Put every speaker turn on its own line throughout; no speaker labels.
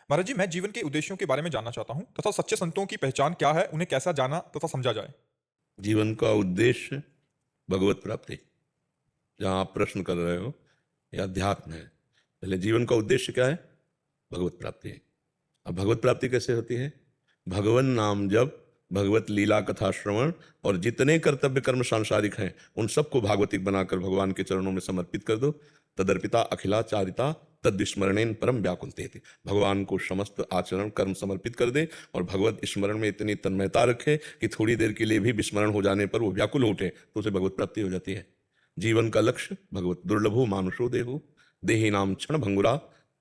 महाराज जी, मैं जीवन के उद्देश्यों के बारे में जानना चाहता हूँ तथा सच्चे संतों की पहचान क्या है, उन्हें कैसा जाना तथा समझा जाए।
जीवन का उद्देश्य भगवत प्राप्ति। जहां आप प्रश्न कर रहे हो यह अध्यात्म है। पहले जीवन का उद्देश्य क्या है? भगवत प्राप्ति है। अब भगवत प्राप्ति कैसे होती है? भगवन नाम जप, भगवत लीला कथा श्रवण और जितने कर्तव्य कर्म सांसारिक हैं उन सबको भागवतिक बनाकर भगवान के चरणों में समर्पित कर दो। तदर्पिता अखिलाचारिता तद विस्मरणेन परम व्याकुलते थे। भगवान को समस्त आचरण कर्म समर्पित कर दे और भगवत स्मरण में इतनी तन्मयता रखे कि थोड़ी देर के लिए भी विस्मरण हो जाने पर वो व्याकुल उठे तो उसे भगवत प्राप्ति हो जाती है। जीवन का लक्ष्य भगवत दुर्लभो मानुषो देहो देही नाम क्षण भंगुरा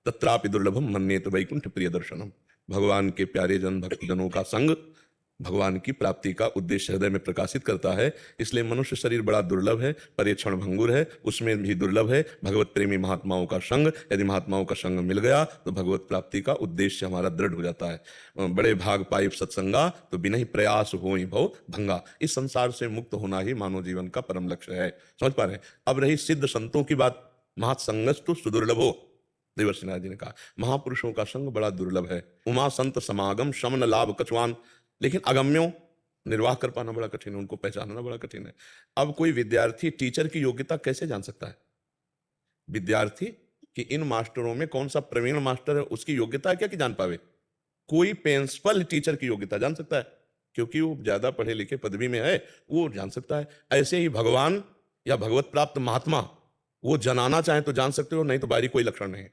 तत्रापि दुर्लभम मन्येत वैकुंठ प्रिय दर्शनम। भगवान के प्यारे जन भक्तजनों का संग भगवान की प्राप्ति का उद्देश्य हृदय में प्रकाशित करता है। इसलिए मनुष्य शरीर बड़ा दुर्लभ है, पर ये क्षण भंगुर है, उसमें भी दुर्लभ है भगवत प्रेमी महात्माओं का संग। यदि महात्माओं का संग मिल गया तो भगवत प्राप्ति का उद्देश्य हमारा दृढ़ हो जाता है। बड़े भाग पाइप सत्संगा तो बिना ही प्रयास हो ही भव भंगा। इस संसार से मुक्त होना ही मानव जीवन का परम लक्ष्य है। समझ पा रहे हैं? अब रही सिद्ध संतों की बात। महासंगस्तु सुदुर्लभो, देवर्षि नारद जी ने कहा महापुरुषों का संग बड़ा दुर्लभ है। उमा संत समागम शमन लाभ कछुआन, लेकिन अगम्यों निर्वाह कर पाना बड़ा कठिन है, उनको पहचानना बड़ा कठिन है। अब कोई विद्यार्थी टीचर की योग्यता कैसे जान सकता है? विद्यार्थी कि इन मास्टरों में कौन सा प्रवीण मास्टर है उसकी योग्यता है क्या कि जान पावे? कोई प्रिंसिपल टीचर की योग्यता जान सकता है क्योंकि वो ज्यादा पढ़े लिखे पदवी में है, वो जान सकता है। ऐसे ही भगवान या भगवत प्राप्त महात्मा वो जनाना चाहे तो जान सकते हो, नहीं तो बाहरी कोई लक्षण नहीं,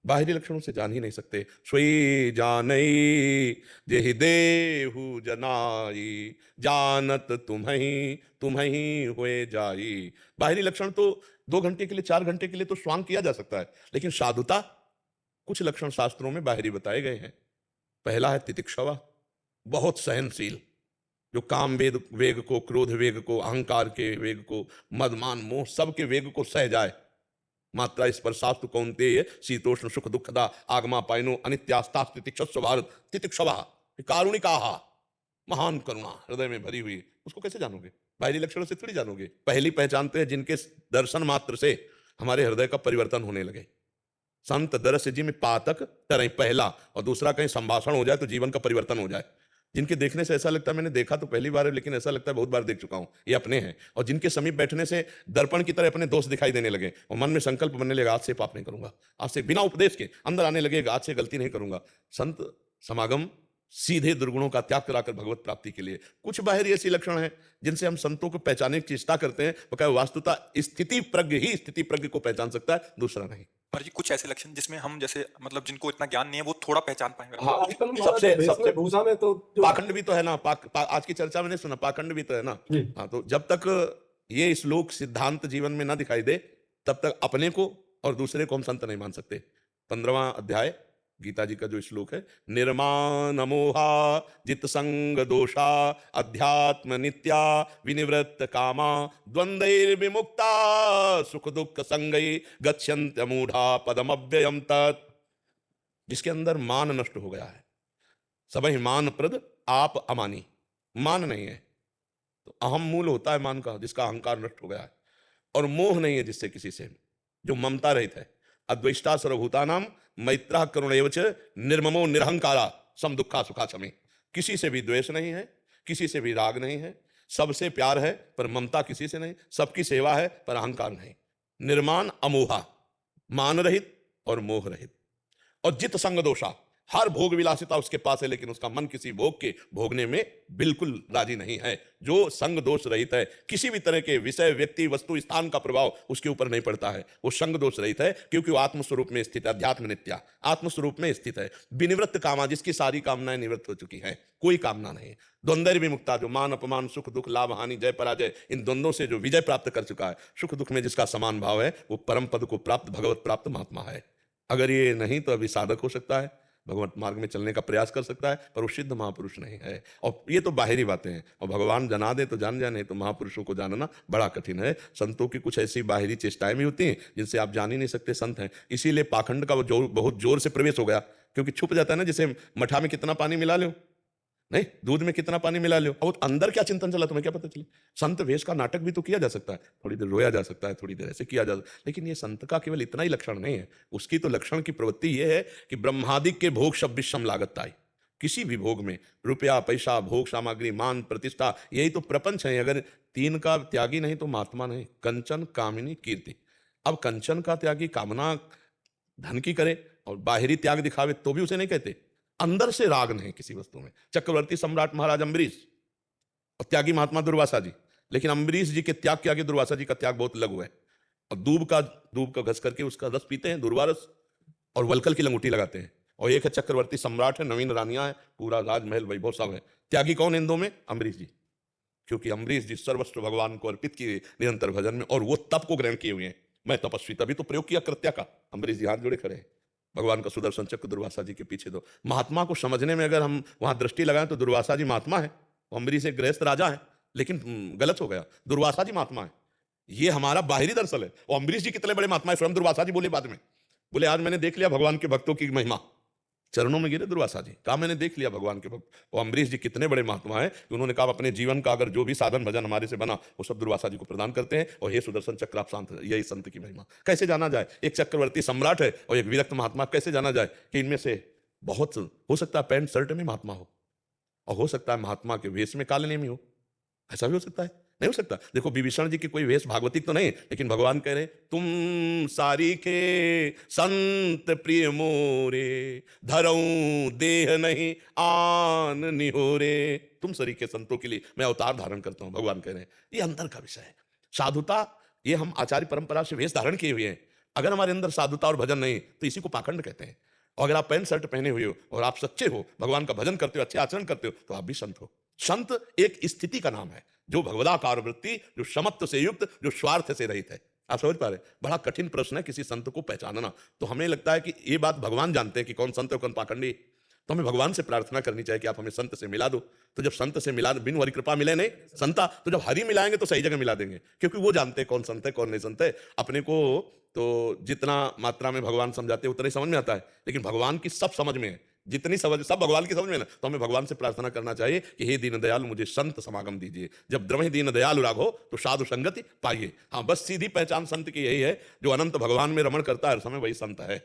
बाहरी लक्षणों से जान ही नहीं सकते। सोई जानई जेहि देहु जनाई जानत तुम्हें हुए जाई। बाहरी लक्षण तो 2 घंटे के लिए 4 घंटे के लिए तो स्वांग किया जा सकता है, लेकिन साधुता कुछ लक्षण शास्त्रों में बाहरी बताए गए हैं। पहला है तितिक्षवा, बहुत सहनशील, जो काम वेग वेग को, क्रोध वेग को, अहंकार के वेग को, मदमान मोह सबके वेग को सह जाए। मात्रा स्पर्शास्तु कौन्तेय शीतोष्ण सुख दुखदा आगमा पाइनो अनित्यास्ता तितिक्षस्व भारत। तितिक्षवा कारुणिकाहा, महान करुणा हृदय में भरी हुई, उसको कैसे जानोगे? बाहरी लक्षणों से थोड़ी जानोगे। पहली पहचानते हैं जिनके दर्शन मात्र से हमारे हृदय का परिवर्तन होने लगे। संत दरस जी में पातक तरह पहला, और दूसरा कहीं संभाषण हो जाए तो जीवन का परिवर्तन हो जाए। जिनके देखने से ऐसा लगता है मैंने देखा तो पहली बार है, लेकिन ऐसा लगता है बहुत बार देख चुका हूं, ये अपने हैं। और जिनके समीप बैठने से दर्पण की तरह अपने दोस्त दिखाई देने लगे और मन में संकल्प बनने लगा, आज से पाप नहीं करूंगा, आज से बिना उपदेश के अंदर आने लगेगा, आज से गलती नहीं करूंगा। संत समागम सीधे दुर्गुणों का त्याग कराकर भगवत प्राप्ति के लिए। कुछ बाहरी ऐसी लक्षण हैं जिनसे हम संतों को पहचानने की चेष्टा करते हैं, वो क्या वास्तुता स्थिति प्रज्ञ ही स्थिति प्रज्ञ को पहचान सकता है, दूसरा नहीं।
महाराज जी, कुछ ऐसे लक्षण जिसमें हम जैसे मतलब जिनको इतना ज्ञान नहीं है वो थोड़ा पहचान पाएंगे।
हाँ,
आजकल
सबसे
महाराज
सबसे
भूषा में तो
पाखंड भी तो है ना। आज की चर्चा में नहीं सुना, पाखंड भी तो है ना।
जी।
हाँ, तो जब तक ये श्लोक सिद्धांत जीवन में ना दिखाई दे तब तक अपने को और दूसरे को हम संत नहीं मान सकते। 15वां अध्याय गीता जी का जो श्लोक है, निर्माण मोहा जित संग दोषा अध्यात्म नित्या विनिवृत्त कामा द्वंद्वैर विमुक्ता सुख दुख संगई गच्छन्त मूढ़ा पदम अव्ययम तत्। जिसके अंदर मान नष्ट हो गया है, सबहि मान प्रद आप अमानी, मान नहीं है तो अहम मूल होता है मान का, जिसका अहंकार नष्ट हो गया है, और मोह नहीं है जिससे किसी से, जो ममता रहित है। अद्वेष्टा सर्वभूतानाम मैत्रा करुणैवच निर्ममो निरहंकारा सम दुखा सुखा समी। किसी से भी द्वेष नहीं है, किसी से भी राग नहीं है, सबसे प्यार है पर ममता किसी से नहीं, सबकी सेवा है पर अहंकार नहीं। निर्माण अमोहा, मान रहित और मोह रहित। और जित संग दोषा, हर भोग विलासिता उसके पास है लेकिन उसका मन किसी भोग के भोगने में बिल्कुल राजी नहीं है। जो संग दोष रहित है, किसी भी तरह के विषय व्यक्ति वस्तु स्थान का प्रभाव उसके ऊपर नहीं पड़ता है, वो संग दोष रहित है क्योंकि वो आत्मस्वरूप में स्थित है, अध्यात्म नित्या आत्मस्वरूप में स्थित है। विनिवृत्त कामा, जिसकी सारी कामनाएं निवृत्त हो चुकी हैं, कोई कामना नहीं। द्वंद्व विमुक्ता, जो मान अपमान सुख दुख लाभ हानि जय पराजय इन द्वंद्वों से जो विजय प्राप्त कर चुका है, सुख दुख में जिसका समान भाव है, वो परम पद को प्राप्त भगवत प्राप्त महात्मा है। अगर ये नहीं तो अभी साधक हो सकता है, भगवत मार्ग में चलने का प्रयास कर सकता है, पर वो सिद्ध महापुरुष नहीं है। और ये तो बाहरी बातें हैं, और भगवान जना दे तो जान जाए, नहीं तो महापुरुषों को जानना बड़ा कठिन है। संतों की कुछ ऐसी बाहरी चेष्टाएं भी होती हैं जिनसे आप जान ही नहीं सकते संत हैं। इसीलिए पाखंड का वो जोर बहुत जोर से प्रवेश हो गया, क्योंकि छुप जाता है ना। जैसे मठा में कितना पानी मिला लो, नहीं, दूध में कितना पानी मिला लो, और अंदर क्या चिंतन चला तुम्हें क्या पता चले। संत वेश का नाटक भी तो किया जा सकता है, थोड़ी देर रोया जा सकता है, थोड़ी देर ऐसे किया जा सकता है, लेकिन ये संत का केवल इतना ही लक्षण नहीं है। उसकी तो लक्षण की प्रवृत्ति ये है कि ब्रह्मादिक के भोग सब विषम लागत आई। किसी भी भोग में रुपया पैसा भोग सामग्री मान प्रतिष्ठा यही तो प्रपंच है। अगर तीन का त्यागी नहीं तो महात्मा नहीं। कंचन कामिनी कीर्ति। अब कंचन का त्यागी कामना धन की करे और बाहरी त्याग दिखावे तो भी उसे नहीं कहते। अंदर से राग नहीं किसी वस्तु में। चक्रवर्ती सम्राट महाराज अम्बरीश और त्यागी महात्मा दुर्वासा जी, लेकिन अम्बरीश जी के त्याग के आगे दुर्वासा जी का त्याग बहुत लघु है। और दूब का घस करके उसका रस पीते हैं, दूर्वा रस, और वलकल की लंगूटी लगाते हैं। और एक है चक्रवर्ती सम्राट है, नवीन रानियां है, पूरा राजमहल वैभव सब है। त्यागी कौन इन दो में? अम्बरीश जी, क्योंकि अम्बरीश जी सर्वस्व भगवान को अर्पित किए निरंतर भजन में, और वो तप को ग्रहण किए हुए हैं। मैं तपस्वी, तभी तो प्रयोग किया कृत्या का। अम्बरीश जी हाथ जोड़े खड़े हैं। भगवान का सुदर्शन चक्र दुर्वासा जी के पीछे दो। महात्मा को समझने में अगर हम वहां दृष्टि लगाएं तो दुर्वासा जी महात्मा है, अम्बरीश एक गृहस्थ राजा है, लेकिन गलत हो गया। दुर्वासा जी महात्मा है, ये हमारा बाहरी दर्शन है। और अम्बरीश जी कितने बड़े महात्मा है, स्वयं दुर्वासा जी बोले बाद में, बोले आज मैंने देख लिया भगवान के भक्तों की महिमा। चरणों में गिरे दुर्वासा जी, कहा मैंने देख लिया भगवान के भक्त। और अम्बरीश जी कितने बड़े महात्मा हैं कि उन्होंने कहा अपने जीवन का अगर जो भी साधन भजन हमारे से बना वो सब दुर्वासा जी को प्रदान करते हैं। और हे सुदर्शन चक्र आप शांत, यही संत की महिमा। कैसे जाना जाए, एक चक्रवर्ती सम्राट है और एक विरक्त महात्मा, कैसे जाना जाए कि इनमें से बहुत हो सकता है पैंट शर्ट में महात्मा हो, और हो सकता है महात्मा के वेश में काले नेमी हो। ऐसा भी हो सकता है, नहीं हो सकता। देखो विभीषण जी की कोई वेश भागवतिक तो नहीं, लेकिन भगवान कह रहे तुम सारी के संत प्रिय मोरे, धरऊं देह नहीं आन निहोरे। तुम सरी के संतों के लिए मैं अवतार धारण करता हूं, भगवान कह रहे हैं। ये अंदर का विषय है। साधुता ये हम आचार्य परंपरा से वेश धारण किए हुए हैं। अगर हमारे अंदर साधुता और भजन नहीं तो इसी को पाखंड कहते हैं। और अगर आप पैंट शर्ट पहने हुए हो और आप सच्चे हो, भगवान का भजन करते हो, अच्छे आचरण करते हो, तो आप भी संत हो। संत एक स्थिति का नाम है, जो भगवदाकार वृत्ति, जो समत्व से युक्त, जो स्वार्थ से रहित है। आप समझ पा रहे? बड़ा कठिन प्रश्न है किसी संत को पहचानना। तो हमें लगता है कि ये बात भगवान जानते हैं कि कौन संत है कौन पाखंडी। तो हमें भगवान से प्रार्थना करनी चाहिए कि आप हमें संत से मिला दो। तो जब संत से मिला, बिन हरि कृपा मिले नहीं संता, तो जब हरि मिलाएंगे तो सही जगह मिला देंगे, क्योंकि वो जानते हैं कौन संत है कौन नहीं संत है। अपने को तो जितना मात्रा में भगवान समझाते हैं उतना ही समझ में आता है, लेकिन भगवान की सब समझ में है, जितनी समझ सब भगवान की समझ में ना। तो हमें भगवान से प्रार्थना करना चाहिए कि हे दीन दयाल मुझे संत समागम दीजिए। जब द्रवहि दीन दयाल राघो तो साधु संगति पाइए। हाँ, बस सीधी पहचान संत की यही है, जो अनंत भगवान में रमण करता है हर समय वही संत है।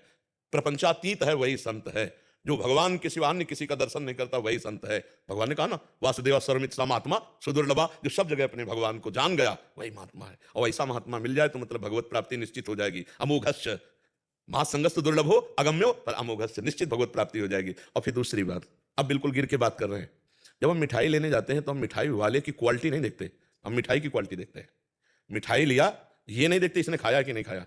प्रपंचातीत है वही संत है। जो भगवान के सिवा अन्य किसी का दर्शन नहीं करता वही संत है। भगवान ने कहा ना, वासुदेव सर्वमित समात्मा सुदुर्लभा, जो सब जगह अपने भगवान को जान गया वही महात्मा है। और ऐसा महात्मा मिल जाए तो मतलब भगवत प्राप्ति निश्चित हो जाएगी। अमोघस्य महासंगस्त दुर्लभ हो अगम्यो पर अमोघस्य, निश्चित भगवत प्राप्ति हो जाएगी। और फिर दूसरी बात, अब बिल्कुल गिर के बात कर रहे हैं। जब हम मिठाई लेने जाते हैं तो हम मिठाई वाले की क्वालिटी नहीं देखते, हम मिठाई की क्वालिटी देखते हैं। मिठाई लिया, ये नहीं देखते इसने खाया कि नहीं खाया,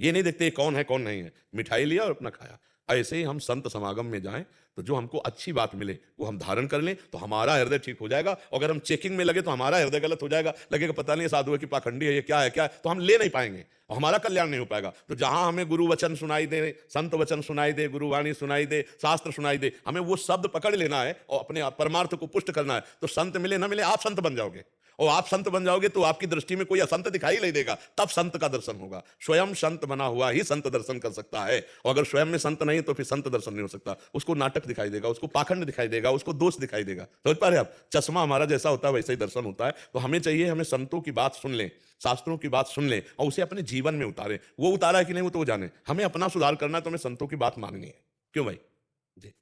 ये नहीं देखते कौन है कौन नहीं है। मिठाई लिया और अपना खाया। ऐसे ही हम संत समागम में जाएं तो जो हमको अच्छी बात मिले वो हम धारण कर लें तो हमारा हृदय ठीक हो जाएगा। अगर हम चेकिंग में लगे तो हमारा हृदय गलत हो जाएगा, लगेगा पता नहीं साधु है कि पाखंडी है, ये क्या है क्या है, तो हम ले नहीं पाएंगे और हमारा कल्याण नहीं हो पाएगा। तो जहां हमें गुरु वचन सुनाई दे, संत वचन सुनाई दे, गुरुवाणी सुनाई दे, शास्त्र सुनाई दे, हमें वो शब्द पकड़ लेना है और अपने परमार्थ को पुष्ट करना है। तो संत मिले ना मिले आप संत बन जाओगे, और आप संत बन जाओगे तो आपकी दृष्टि में कोई असंत दिखाई नहीं देगा, तब संत का दर्शन होगा। स्वयं संत बना हुआ ही संत दर्शन कर सकता है, और अगर स्वयं में संत नहीं तो फिर संत दर्शन नहीं हो सकता। उसको नाटक दिखाई देगा, उसको पाखंड दिखाई देगा, उसको दोष दिखाई देगा। समझ पा रहे आप? चश्मा हमारा जैसा होता है वैसे ही दर्शन होता है। तो हमें चाहिए हमें संतों की बात सुन लें, शास्त्रों की बात सुन लें और उसे अपने जीवन में उतारें। वो उतारा है कि नहीं वो तो जाने, हमें अपना सुधार करना है तो हमें संतों की बात माननी है। क्यों भाई?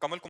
कमल